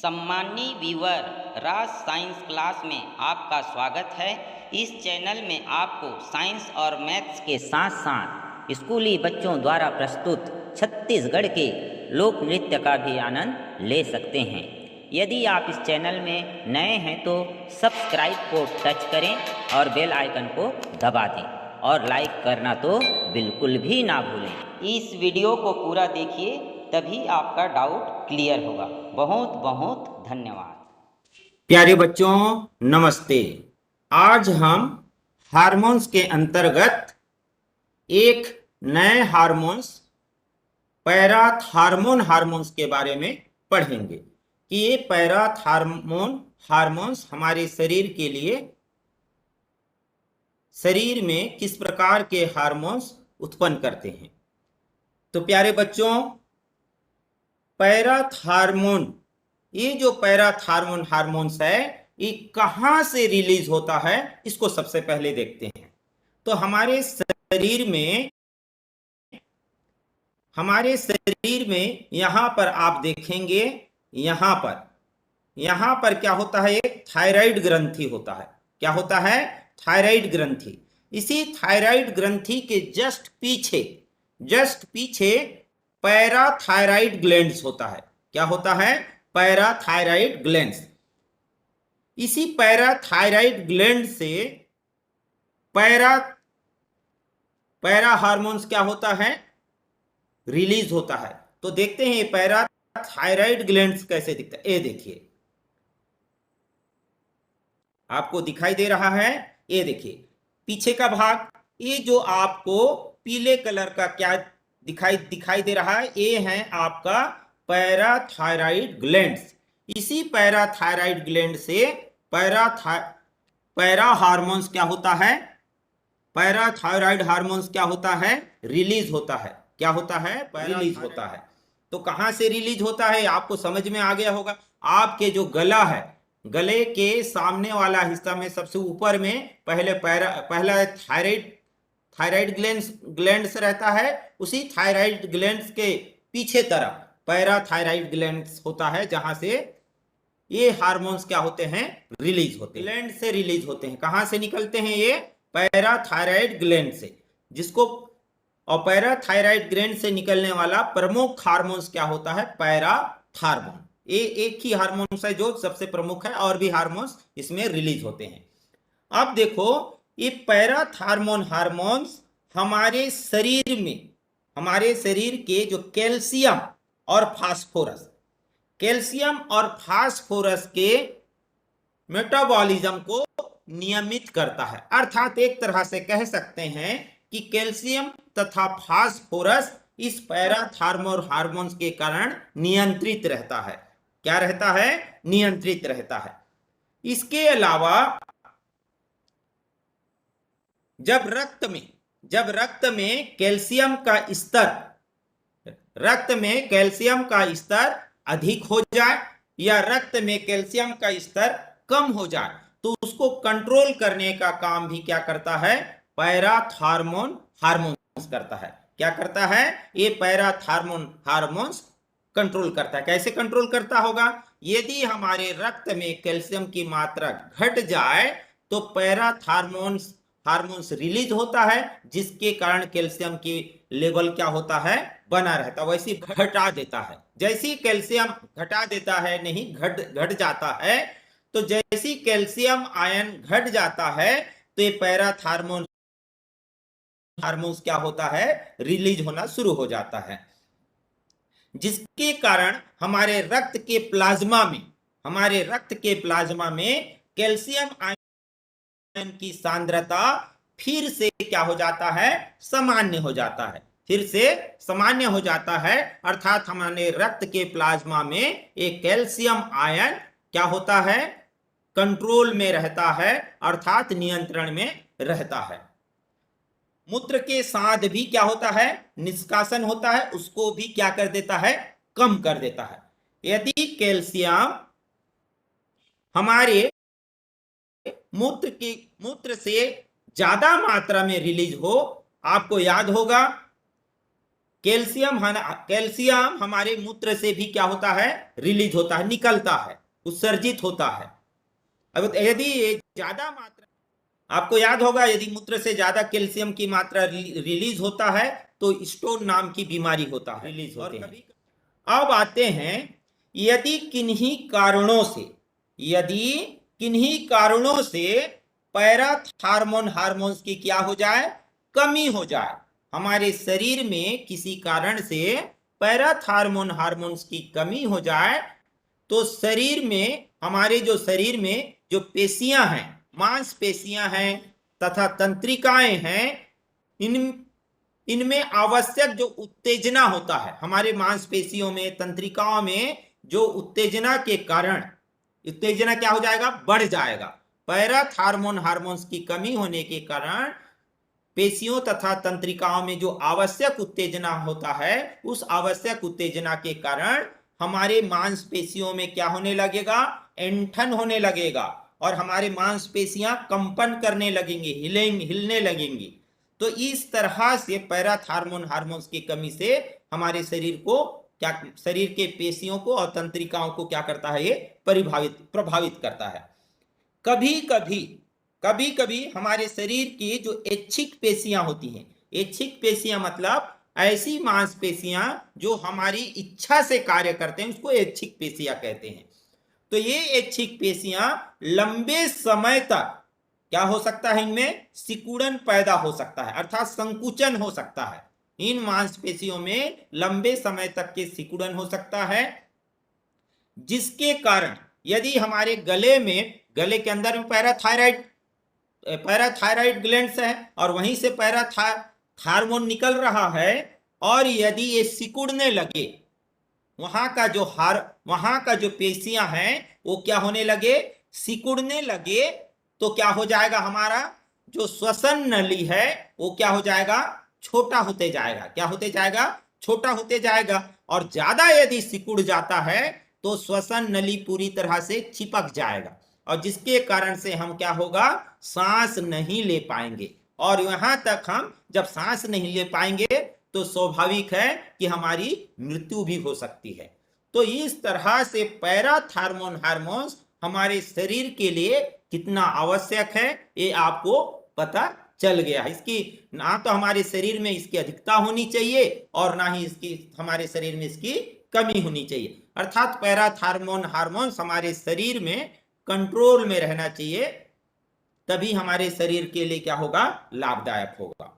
सम्मानीय व्यूअर, राज science class में आपका स्वागत है। इस चैनल में आपको साइंस और मैथ्स के साथ साथ स्कूली बच्चों द्वारा प्रस्तुत छत्तीसगढ़ के लोक नृत्य का भी आनंद ले सकते हैं। यदि आप इस चैनल में नए हैं तो सब्सक्राइब को टच करें और बेल आइकन को दबा दें और लाइक करना तो बिल्कुल भी ना भूलें। इस वीडियो को पूरा देखिए, तभी आपका डाउट क्लियर होगा। बहुत बहुत धन्यवाद। प्यारे बच्चों नमस्ते। आज हम हार्मोन्स के अंतर्गत एक नए हार्मोन्स के बारे में पढ़ेंगे कि ये हार्मोन्स हमारे शरीर के लिए शरीर में किस प्रकार के हार्मोन्स उत्पन्न करते हैं। तो प्यारे बच्चों, पैराथार्मोन, ये जो पैराथार्मोन हार्मोन्स है ये कहां से रिलीज होता है, इसको सबसे पहले देखते हैं। तो हमारे शरीर में यहां पर आप देखेंगे, यहां पर क्या होता है, एक थायराइड ग्रंथि होता है। क्या होता है? थायराइड ग्रंथि। इसी थायराइड ग्रंथि के जस्ट पीछे पैराथायराइड ग्लैंड्स होता है। क्या होता है? Parathyroid glands. इसी पैराथायराइड ग्लैंड से पैरा हार्मोन्स क्या होता है, रिलीज होता है। तो देखते हैं ये पैराथायराइड ग्लैंड्स कैसे दिखता है। ये देखिए, आपको दिखाई दे रहा है। ये देखिए पीछे का भाग, ये जो आपको पीले कलर का क्या दिखाई दे रहा है, ये है आपका पैराथायराइड ग्लैंड्स। इसी पैराथायराइड ग्लैंड से पैरा हार्मोन्स क्या होता है, पैराथायराइड हार्मोन्स क्या होता है, रिलीज होता है। क्या होता है? रिलीज होता है। तो कहां से रिलीज होता है आपको समझ में आ गया होगा। आपके जो गला है, गले के सामने वाला हिस्सा में सबसे ऊपर में पहला थायराइड ग्लैंड्स रहता है। उसी थायराइड ग्लैंड्स के पीछे तरफ पैराथायराइड ग्लैंड्स होता है, जहां से ये हार्मोन्स क्या होते हैं, रिलीज होते हैं। ग्लैंड से रिलीज होते हैं। कहां से निकलते हैं? ये पैराथायराइड ग्लैंड से। जिसको और पैराथायराइड ग्लैंड से निकलने वाला प्रमुख हार्मोन्स क्या होता है, पैराथार्मोन। ये एक ही हार्मोन्स है जो सबसे प्रमुख है, और भी हार्मोन्स इसमें रिलीज होते हैं। अब देखो, ये पैराथार्मोन हार्मोन्स हमारे शरीर के जो कैल्शियम और फास्फोरस के मेटाबॉलिज्म को नियमित करता है। अर्थात एक तरह से कह सकते हैं कि कैल्शियम तथा फास्फोरस इस पैराथार्मोन हार्मोन्स के कारण नियंत्रित रहता है। क्या रहता है? नियंत्रित रहता है। इसके अलावा जब रक्त में कैल्शियम का स्तर अधिक हो जाए या रक्त में कैल्शियम का स्तर कम हो जाए, तो उसको कंट्रोल करने का काम भी क्या करता है, पैराथार्मोन हार्मोन्स करता है। क्या करता है? ये पैराथार्मोन हार्मोन्स कंट्रोल करता है। कैसे कंट्रोल करता होगा? यदि हमारे रक्त में कैल्शियम की मात्रा घट जाए तो हार्मोन्स रिलीज होता है, जिसके कारण कैल्शियम की लेवल क्या होता है, बना रहता है। वैसे घटा देता है। जैसी कैल्शियम घटा देता है, नहीं घट जाता है, तो जैसी कैल्शियम आयन घट जाता है तो ये पैराथार्मोन हार्मोन्स क्या होता है, रिलीज होना शुरू हो जाता है। जिसके कारण हमारे रक्त के प्लाज्मा में कैल्शियम आयन की सांद्रता फिर से क्या हो जाता है, सामान्य हो जाता है। अर्थात हमारे रक्त के प्लाज्मा में एक कैल्शियम आयन क्या होता है, कंट्रोल में रहता है, अर्थात नियंत्रण में रहता है। मूत्र के साथ भी क्या होता है, निष्कासन होता है, उसको भी क्या कर देता है, कम कर देता है। यदि कैल्शियम हमारे मूत्र से ज्यादा मात्रा में रिलीज हो, आपको याद होगा कैल्शियम हमारे मूत्र से भी क्या होता है, रिलीज होता है, निकलता है, उत्सर्जित होता है। अब यदि ज्यादा मात्रा, आपको याद होगा यदि मूत्र से ज्यादा कैल्शियम की मात्रा रिलीज होता है तो स्टोन नाम की बीमारी होता है, रिलीज होते हैं। अब आते हैं, यदि किन्हीं कारणों से पैराथार्मोन हार्मोन्स की क्या हो जाए, कमी हो जाए, हमारे शरीर में किसी कारण से पैराथार्मोन हार्मोन्स की कमी हो जाए, तो शरीर में, हमारे जो शरीर में जो पेशियां हैं, मांसपेशियां हैं तथा तंत्रिकाएं हैं, इनमें आवश्यक जो उत्तेजना होता है, हमारे मांसपेशियों में, तंत्रिकाओं में जो उत्तेजना के कारण, उत्तेजना क्या हो जाएगा, बढ़ जाएगा। पैराथार्मोन हार्मोन्स की कमी होने के कारण पेशियों तथा तंत्रिकाओं में जो आवश्यक उत्तेजना होता है, उस आवश्यक उत्तेजना के कारण हमारे मांसपेशियों में क्या होने लगेगा, ऐंठन होने लगेगा, और हमारे मांसपेशियां कंपन करने लगेंगी, हिलने लगेंगी। तो इस तरह से पैराथार्मोन हार्मोन्स की कमी से हमारे शरीर को क्या, शरीर के पेशियों को और तंत्रिकाओं को क्या करता है, ये प्रभावित करता है। कभी कभी हमारे शरीर की जो ऐच्छिक पेशियां होती हैं, ऐच्छिक पेशियां मतलब ऐसी मांसपेशियां जो हमारी इच्छा से कार्य करते हैं, उसको ऐच्छिक पेशियां कहते हैं। तो ये ऐच्छिक पेशियां लंबे समय तक क्या हो सकता है, इनमें सिकुड़न पैदा हो सकता है, अर्थात संकुचन हो सकता है। इन मांसपेशियों में लंबे समय तक के सिकुड़न हो सकता है, जिसके कारण यदि हमारे गले के अंदर में पैराथायराइड ग्लैंड्स है और वहीं से पैराथार्मोन निकल रहा है, और यदि ये सिकुड़ने लगे, वहां का जो पेशियां हैं वो क्या होने लगे, सिकुड़ने लगे, तो क्या हो जाएगा, हमारा जो श्वसन नली है वो क्या हो जाएगा, छोटा होते जाएगा। क्या होते जाएगा, छोटा होते जाएगा। और ज्यादा यदि सिकुड़ जाता है तो श्वसन नली पूरी तरह से चिपक जाएगा, और जिसके कारण से हम क्या होगा, सांस नहीं ले पाएंगे। और यहां तक हम जब सांस नहीं ले पाएंगे तो स्वाभाविक है कि हमारी मृत्यु भी हो सकती है। तो इस तरह से पैराथार्मोन हार्मोन्स हमारे शरीर के लिए कितना आवश्यक है, ये आपको पता चल गया है। इसकी ना तो हमारे शरीर में इसकी अधिकता होनी चाहिए और ना ही हमारे शरीर में इसकी कमी होनी चाहिए। अर्थात पैराथार्मोन हार्मोन्स हमारे शरीर में कंट्रोल में रहना चाहिए, तभी हमारे शरीर के लिए क्या होगा, लाभदायक होगा।